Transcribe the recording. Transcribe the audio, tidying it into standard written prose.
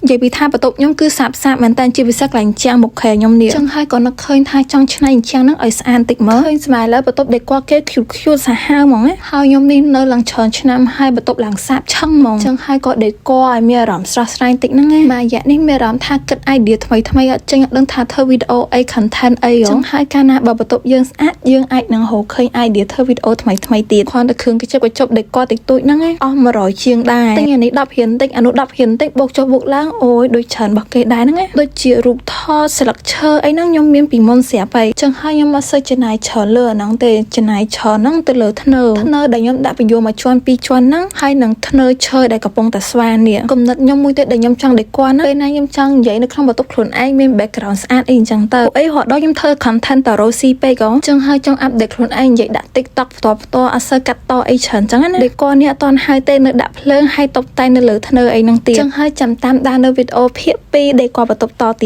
និយាយពីថាបន្ទប់ខ្ញុំគឺសាបមែនតើជាពិសេសកន្លែងជាងមុខខែខ្ញុំនេះចឹងហើយក៏នឹកឃើញថាចង់ឆ្នៃអញ្ចឹងហ្នឹងឲ្យស្អាតតិចមើលឃើញស្មែលើបន្ទប់ដេកគេ cute សាហាវហ្មងណាហើយខ្ញុំនេះនៅឡើងច្រើនឆ្នាំហើយបន្ទប់ឡើងសាបឆឹងហ្មងចឹងហើយក៏ដេកឲ្យមានអារម្មណ៍ស្រស់ស្រាយតិចហ្នឹងណារយៈនេះមានអារម្មណ៍ថាគិត idea ថ្មីអត់ចេញអត់ដឹងថាធ្វើវីដេអូអី content អីចឹងហើយកាលណាបើបន្ទប់យើងស្អាតយើងអាចនឹងរកឃើញ idea ធ្វើវីដេអូថ្មីទៀតគ្រាន់តែគ្រឿងកញ្ចប់ដេកតិចតួចហ្នឹងឯងអស់100ជាងដែរទិញអានេះ10រៀលតិចអានោះ10រៀលតិចបូកចុះបូកឡើងអូយដូចច្រើនរបស់គេដែរហ្នឹងឯងដូចជារូបថតស្លឹកឈើអីហ្នឹងខ្ញុំមានពីមុនស្រាប់ហើយចឹងហើយខ្ញុំអត់សូវចំណាយច្រើនលើអាហ្នឹងទេចំណាយច្រើនហ្នឹងទៅលើធ្នើដែលខ្ញុំដាក់បញ្យមកជាន់2ជាន់ហ្នឹងហើយនឹងធ្នើឈើដែលកំពុងតែស្វានេះគំនិតខ្ញុំមួយទៀតដែលខ្ញុំចង់ដេកណាពេលណាខ្ញុំចង់និយាយនៅក្នុងបន្ទប់ខ្លួនឯងមាន background ស្អាតអីអញ្ចឹងទៅអីរហូតដល់ខ្ញុំធ្វើ content តារ៉ូស៊ីពេកអញ្ចឹងហើយចង់ update ខ្លួនឯងនិយាយដាក់ TikTok ផ្ទាល់អត់សូវកាត់តអីច្រើនអញ្ចឹងណាដេកនេះអត់តន់ហើយទេនៅដាក់ភ្លើងហើយតុបតែងនៅលើធ្នើអីហ្នឹងទៀតអញ្ចឹងហើយចាំតាមដាននៅវីដេអូភាគ2ដេកបន្ទប់តទៀត